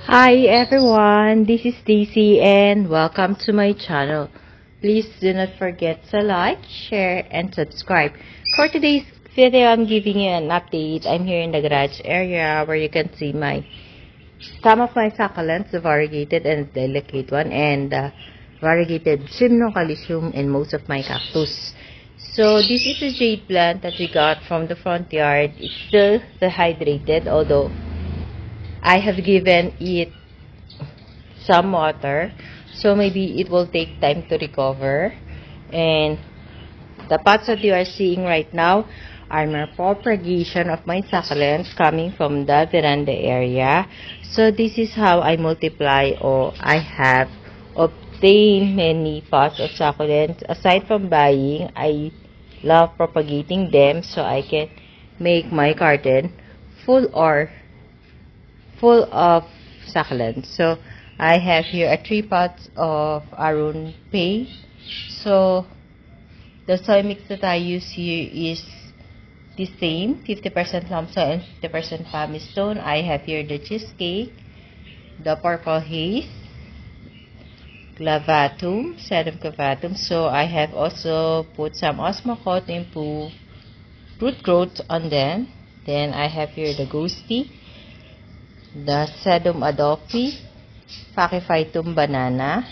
Hi everyone, this is Daisy and welcome to my channel. Please do not forget to like, share, and subscribe. For today's video, I'm giving you an update. I'm here in the garage area where you can see some of my succulents, the variegated and delicate one, and variegated Gymnocalcium, and most of my cactus. So this is a jade plant that we got from the front yard. It's still dehydrated, although I have given it some water, so maybe it will take time to recover. And the pots that you are seeing right now are my propagation of my succulents coming from the veranda area. So this is how I multiply, or I have obtained many pots of succulents. Aside from buying, I love propagating them so I can make my garden full of succulents. So I have here 3 pots of Arun Pay. So the soil mix that I use here is the same, 50% loam soil and 50% pumice stone. I have here the cheesecake, the purple haze, clavatum, sedum clavatum. So I have also put some Osmocote to improve root growth on them. Then I have here the ghosty, the sedum adobe, Pachyphytum banana,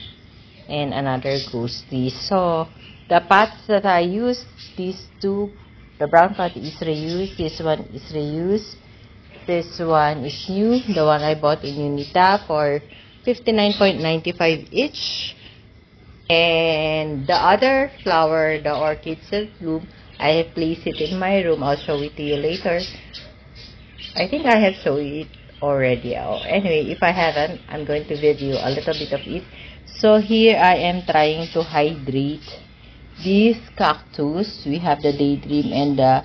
and another ghosty. So the pots that I use, these two, the brown pot is reused, this one is reused, this one is new, the one I bought in Unita for 59.95 each. And the other flower, the orchid silk bloom, I have placed it in my room. I'll show it to you later. I think I have shown it already. Anyway, if I haven't, I'm going to video a little bit of it. So here I am trying to hydrate these cactus. We have the Daydream and the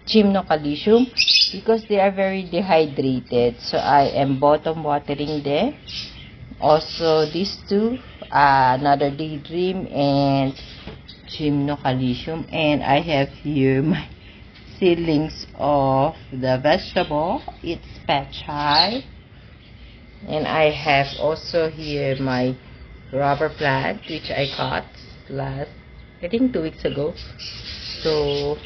Gymnocalcium because they are very dehydrated. So I am bottom watering them. Also these two, another Daydream and Gymnocalcium, and I have here my seedlings of the vegetable. It's pechay, and I have also here my rubber plant which I got I think 2 weeks ago. So,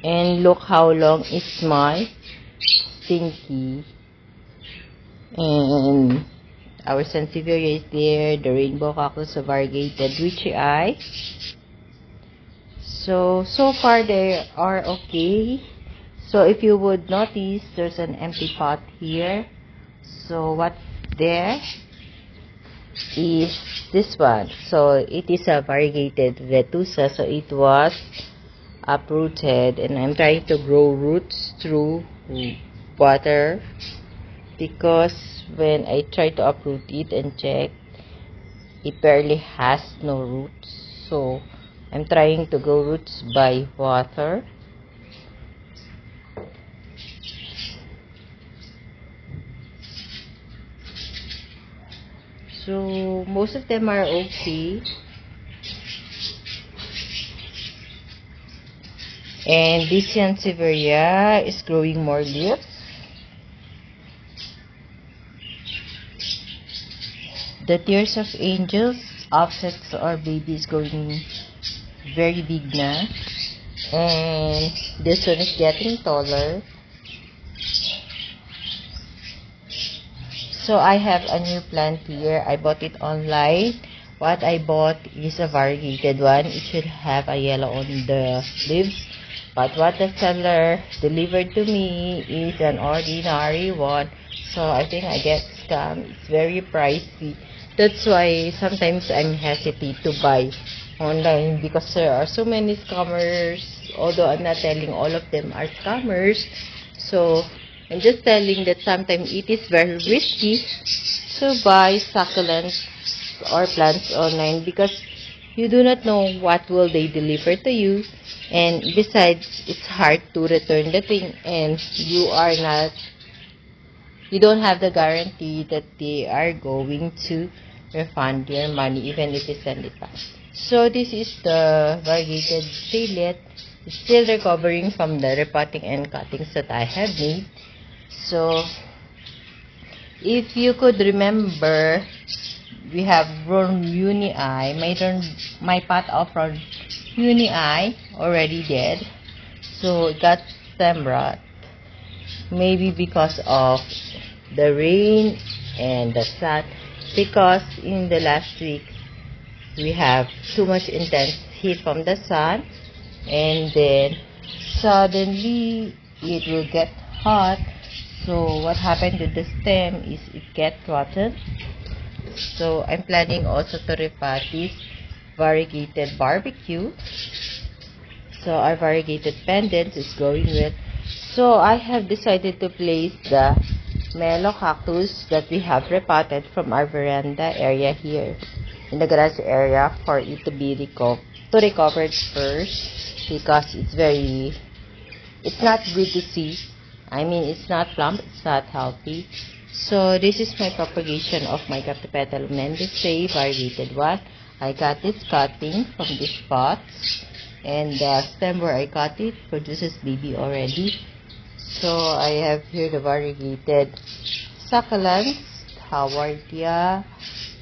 and look how long is my stinky, and our sansevieria is there, the rainbow cactus of variegated witchy eye. So far they are okay. So if you would notice, there's an empty pot here. So what there is this one. So it is a variegated vetusa. So it was uprooted, and I'm trying to grow roots through water because when I try to uproot it and check, it barely has no roots. So I'm trying to grow roots by water. So most of them are okay. And this sansevieria is growing more leaves. The Tears of Angels, offsets or baby, is going very big now, and this one is getting taller. So I have a new plant here. I bought it online. What I bought is a variegated one. It should have a yellow on the leaves, but what the seller delivered to me is an ordinary one. So I think I get scammed. It's very pricey. That's why sometimes I'm hesitant to buy online because there are so many scammers, although I'm not telling all of them are scammers. So I'm just telling that sometimes it is very risky to buy succulents or plants online because you do not know what will they deliver to you, and besides it's hard to return the thing, and you don't have the guarantee that they are going to refund your money even if you send it back. So this is the variegated shadelet. It's still recovering from the repotting and cuttings that I have made. So If you could remember, we have Ron Uni Eye. My pot of Ron Uni Eye already dead. So it got stem rot. Maybe because of the rain and the sun. Because in the last week, we have too much intense heat from the sun. And then suddenly it will get hot. So what happened to the stem is it get rotten. So I'm planning also to repot this variegated barbecue. So our variegated pendants is going with. So I have decided to place the mellow cactus that we have repotted from our veranda area here in the garage area for it to be recovered first, because it's not good to see. I mean, it's not plump, it's not healthy. So this is my propagation of my Cactopetalum mendicae variegated one. I got this cutting from this pot, and the stem where I cut it produces baby already. So I have here the variegated succulents, Howardia,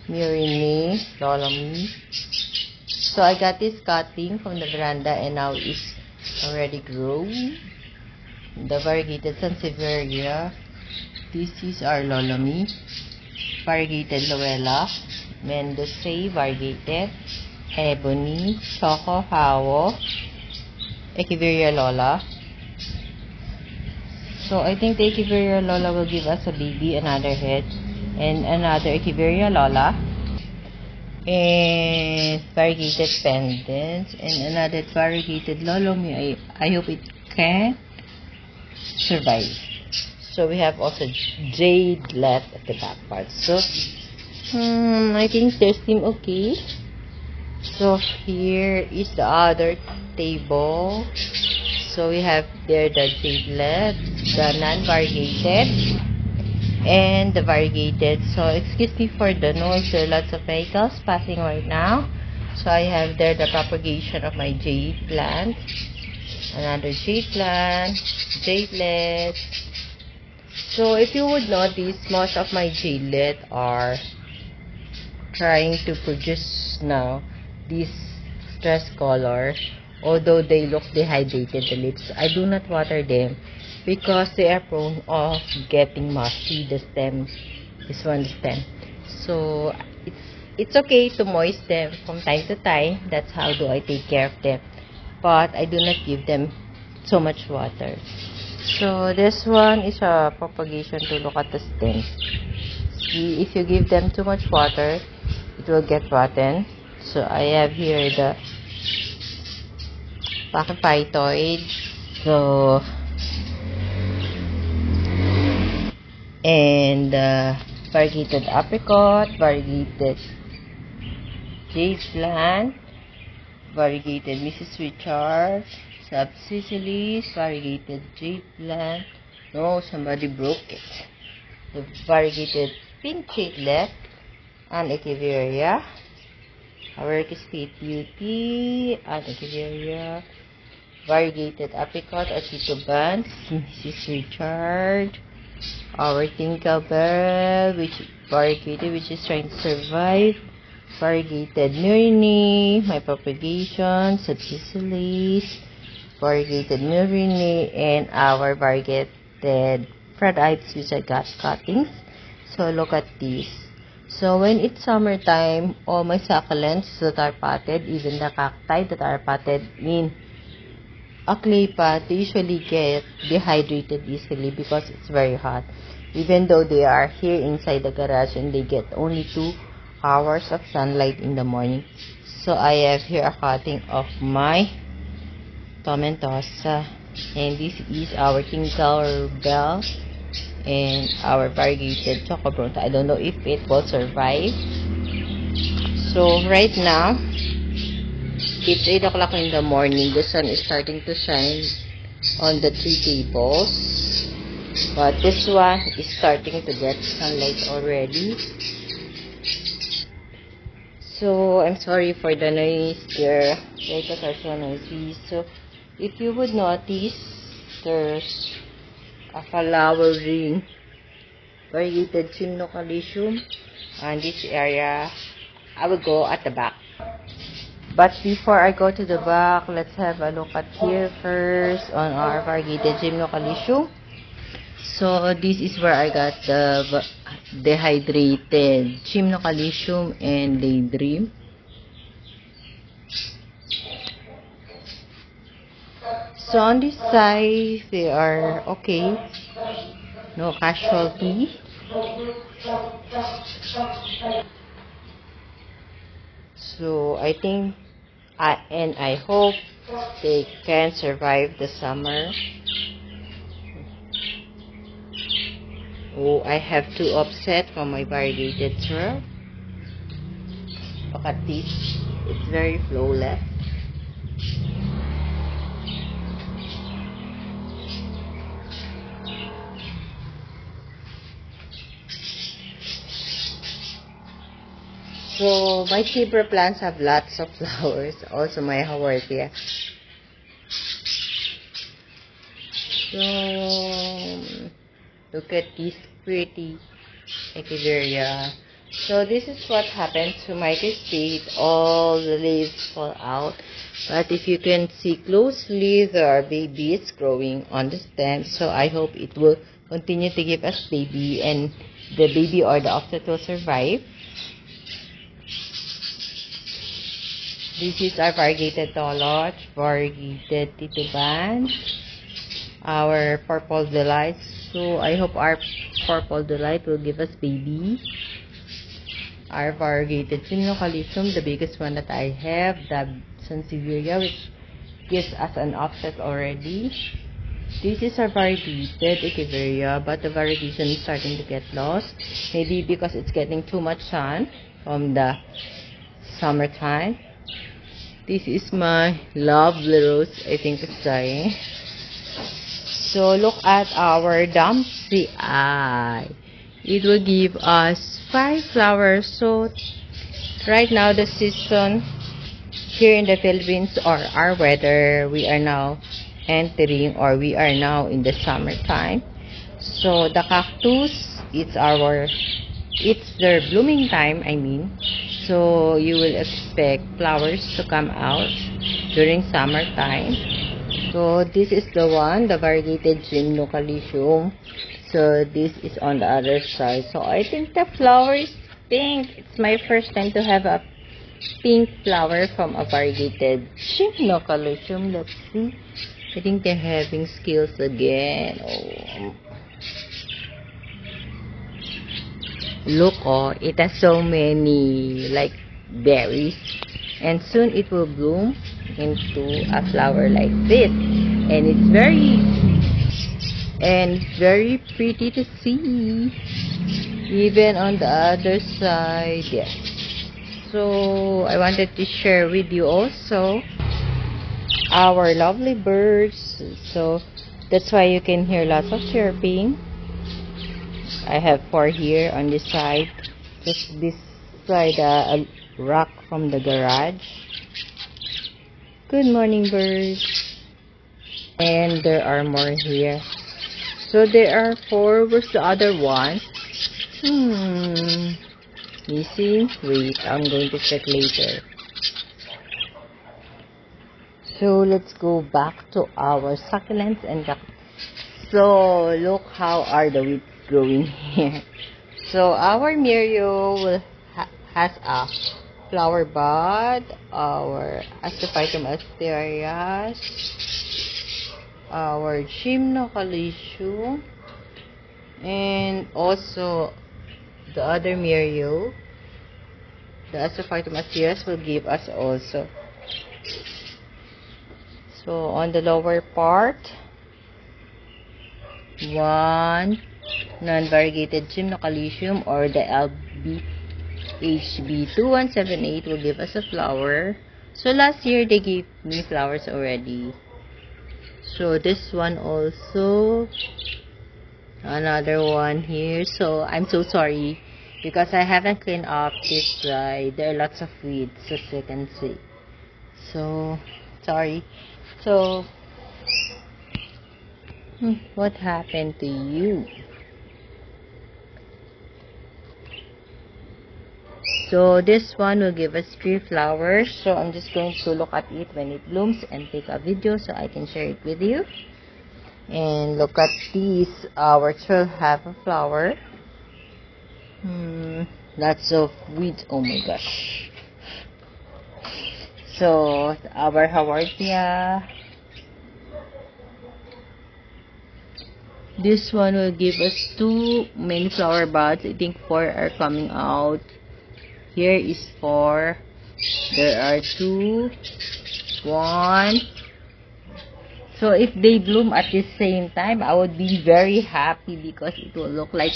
Murine, Lolomy. So I got this cutting from the veranda and now it's already grown. The variegated Sansevieria. This is our Lolomy. Variegated Luella, Mendicae variegated, Ebony, Choco Hawo, Echeveria Lola. So I think the Echeveria Lola will give us a baby, another head, and another Echeveria Lola, and variegated pendants, and another variegated Lolomy. I hope it can survive. So we have also jade left at the back part. So I think they seem okay. So here is the other table. So we have there the jadelet, the non-variegated, and the variegated. So excuse me for the noise, there are lots of vehicles passing right now. So I have there the propagation of my jade plant, another jade plant, jadelet. So if you would notice, most of my jadelet are trying to produce now this stress color. Although they look dehydrated, the leaves, I do not water them because they are prone of getting mushy. The stem, this one stem. So it's okay to moist them from time to time. That's how do I take care of them. But I do not give them so much water. So this one is a propagation to look at the stems. See, if you give them too much water, it will get rotten. So I have here the Pachyphytoid, so and variegated apricot, variegated jade plant, variegated Mrs. Richard, subsicilis, variegated jade plant. No, somebody broke it. The variegated pink jadelet and Echeveria, American State Beauty and Echeveria. Variegated apricot or Tito Buns, Mrs. Richard, our Tinkerbell, which variegated, which is trying to survive, variegated Murine, my propagation, subsicilis, variegated Murine, and our variegated Fredites, which I got cuttings. So look at this. So when it's summertime, all my succulents that are potted, even the cacti that are potted in a clay pot, they usually get dehydrated easily because it's very hot. Even though they are here inside the garage and they get only 2 hours of sunlight in the morning. So I have here a cutting of my tomentosa, and this is our Tinkerbell and our variegated Chocobronta. I don't know if it will survive. So right now it's 8 o'clock in the morning. The sun is starting to shine on the 3 tables, but this one is starting to get sunlight already. So I'm sorry for the noise there. Vehicles are so noisy. So if you would notice, there's a flowering variegated Gymnocalycium. And this area, I will go at the back. But before I go to the back, let's have a look at here first on our variegated Gymnocalycium. So this is where I got the dehydrated Gymnocalycium and Daydream. So on this side, they are okay. No casualty. So I think, and I hope they can survive the summer. Oh, I have to offset from my variegated swirl. Look at this. It's very flawless. So my zebra plants have lots of flowers. Also my haworthia. So look at this pretty echeveria. So this is what happened to my state. All the leaves fall out. But if you can see closely, there are babies growing on the stem. So I hope it will continue to give us baby, and the baby or the offset will survive. This is our variegated toloch, variegated tituban, our purple delight. So I hope our purple delight will give us baby. Our variegated Gymnocalycium, the biggest one that I have, the Sansevieria, which gives us an offset already. This is our variegated Echeveria, but the variegation is starting to get lost. Maybe because it's getting too much sun from the summertime. This is my lovely rose. I think it's dying. So look at our Dumpsy Eye. It will give us 5 flowers. So right now the season here in the Philippines, or our weather, we are now entering, or we are now in the summertime. So the cactus, it's their blooming time, I mean. So you will expect flowers to come out during summertime. So this is the one, the variegated Gymnocalycium. So this is on the other side. So I think the flower is pink. It's my first time to have a pink flower from a variegated Gymnocalycium. Let's see. I think they're having scales again. Oh. Look, oh, it has so many like berries, and soon it will bloom into a flower like this, and it's very pretty to see. Even on the other side, yes. So I wanted to share with you also our lovely birds. So that's why you can hear lots of chirping. I have 4 here on this side, just beside a rock from the garage. Good morning, birds. And there are more here. So there are 4. Where's the other one? Missing? Wait, I'm going to check later. So let's go back to our succulents and cactus. So look how are the weeds growing here. So our Mirio has a flower bud, our Astrophytum asterias, our Gymnocalycium, and also the other Mirio, the Astrophytum asterias, will give us also. So on the lower part, one non-variegated Gymnocalycium, or the LBHB2178, will give us a flower. So last year they gave me flowers already. So this one also, another one here. So I'm so sorry because I haven't cleaned up this side. There are lots of weeds, as you can see. So sorry. So what happened to you? So this one will give us 3 flowers. So I'm just going to look at it when it blooms and take a video so I can share it with you. And look at these. Our will have a flower. Lots of weeds. Oh my gosh. So our Haworthia. This one will give us 2 main flower buds. I think 4 are coming out. Here is 4. There are 2. 1. So if they bloom at the same time, I would be very happy because it will look like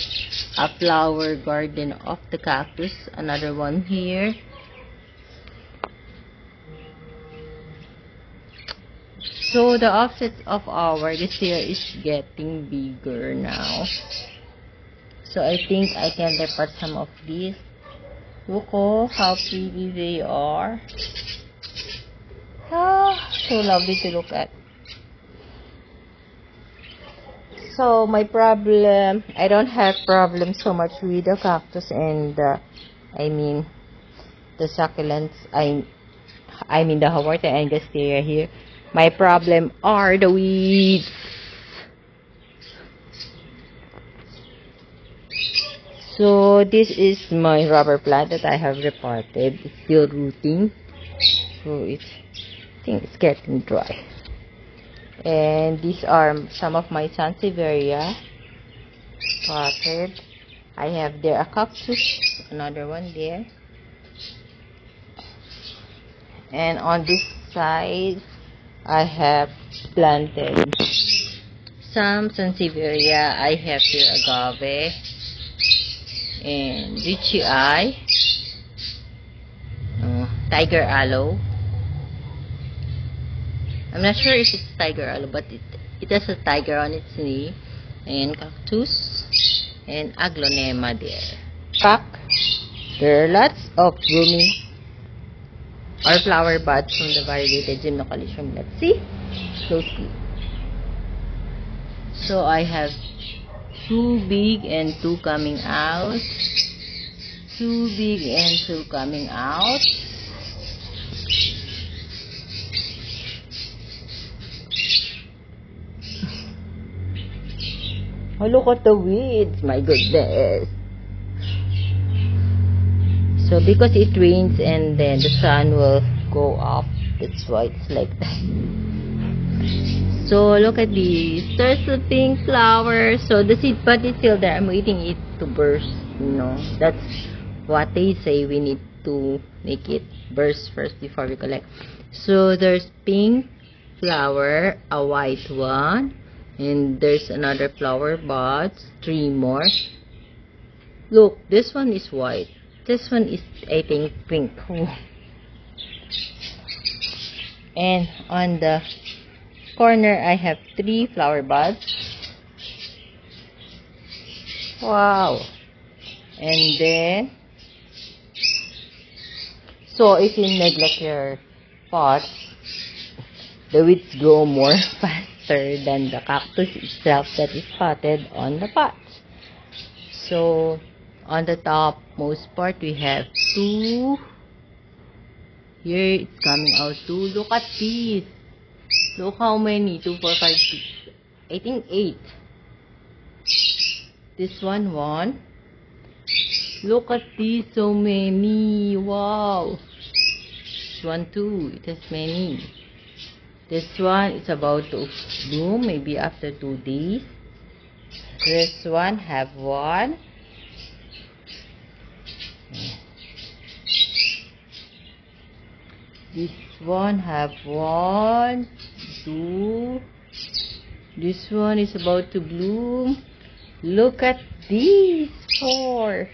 a flower garden of the cactus. Another one here. So the offsets of our this year is getting bigger now. So I think I can repot some of these. Look how pretty they are. So lovely to look at. So my problem, I don't have problem so much with the cactus and I mean the succulents. I mean the Haworthia and Gasteria here. My problem are the weeds. So this is my rubber plant that I have repotted. It's still rooting. So I think it's getting dry. And these are some of my Sansevieria potted. I have there a cactus, another one there. And on this side, I have planted some Sansevieria. I have here agave and Richie Eye, tiger aloe. I'm not sure if it's tiger aloe, but it has a tiger on its knee, and cactus and aglonema there. There are lots of blooming or flower buds from the variegated Gymnocalycium. Let's see closely. So I have 2 big and 2 coming out. 2 big and 2 coming out. Oh, look at the weeds. My goodness. So because it rains and then the sun will go up, that's why it's like that. So look at these. There's a pink flower. So the seed pod is still there. I'm waiting it to burst. That's what they say. We need to make it burst first before we collect. So there's pink flower, a white one, and there's another flower buds, 3 more. Look, this one is white. This one is, I think, pink. And on the corner, I have 3 flower buds. Wow. And then, so if you neglect your pots, the weeds grow more faster than the cactus itself that is potted on the pots. So on the top most part we have 2. Here it's coming out 2. Look at these. Look how many. 2, 4, 5, 6. I think 8. This one 1. Look at these. So many. Wow. This one 2. It has many. This one is about to bloom. Maybe after 2 days. This one have 1. This one have 1, 2. This one is about to bloom. Look at these 4.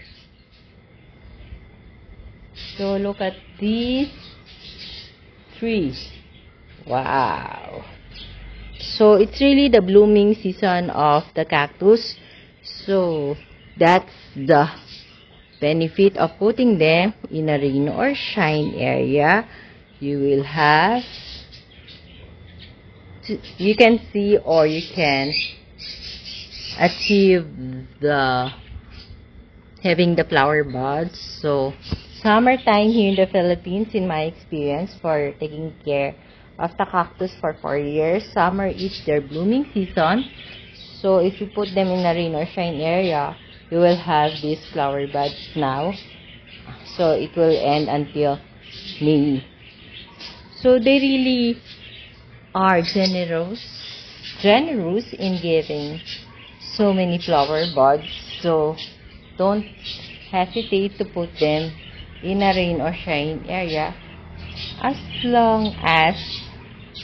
So look at these 3. Wow. So it's really the blooming season of the cactus. So that's the benefit of putting them in a rain or shine area. You will have, you can see or you can achieve the having the flower buds. So summertime here in the Philippines, in my experience, for taking care of the cactus for 4 years. Summer is their blooming season. So if you put them in a rain or shine area, you will have these flower buds now. So it will end until May. So they really are generous in giving so many flower buds. So don't hesitate to put them in a rain or shine area, as long as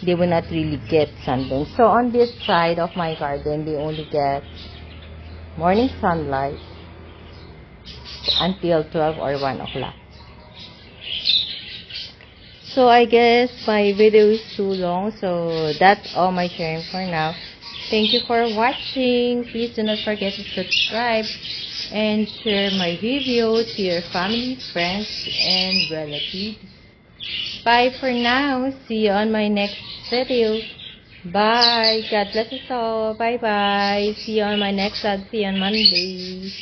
they will not really get sunburn. So on this side of my garden, they only get morning sunlight until 12 or 1 o'clock. So I guess my video is too long, so that's all my sharing for now. Thank you for watching. Please do not forget to subscribe and share my video to your family, friends, and relatives. Bye for now. See you on my next video. Bye. God bless us all. Bye bye. See you on my next vlog. See you on Monday.